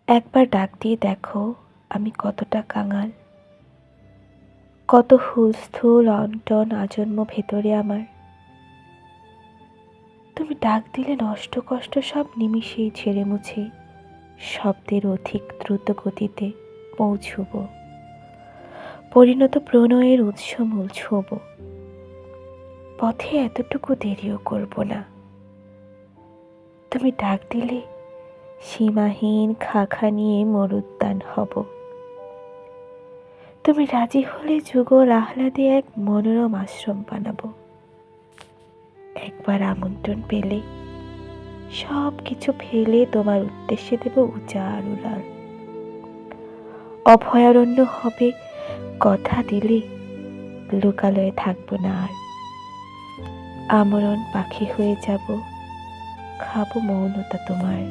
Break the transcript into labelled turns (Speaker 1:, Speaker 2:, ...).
Speaker 1: একবার ডাক দিয়ে দেখো আমি কতটা কাঙাল, কত হুলস্থুল অন্টন আজন্ম ভেতরে আমার। তুমি ডাক দিলে নষ্ট কষ্ট সব নিমিষেই ঝেড়ে মুছে শব্দের অধিক দ্রুত গতিতে পৌঁছব, পরিণত প্রণয়ের উৎসমূল ছোঁব। পথে এতটুকু দেরিও করব না। তুমি ডাক দিলে সীমাহীন খাখা নিয়ে মরুদ্যান হব। তুমি রাজি হলে যুগল আহ্লাদে এক মনোরম আশ্রম বানাবো। একবার আমন্ত্রণ পেলে সব কিছু ফেলে তোমার উদ্দেশ্যে দেব উজাড় উড়াল। অভয়ারণ্য হবে, কথা দিলে লোকালয়ে থাকবো না আর। আমরণ পাখি হয়ে যাব, খাবো মৌনতা তোমার।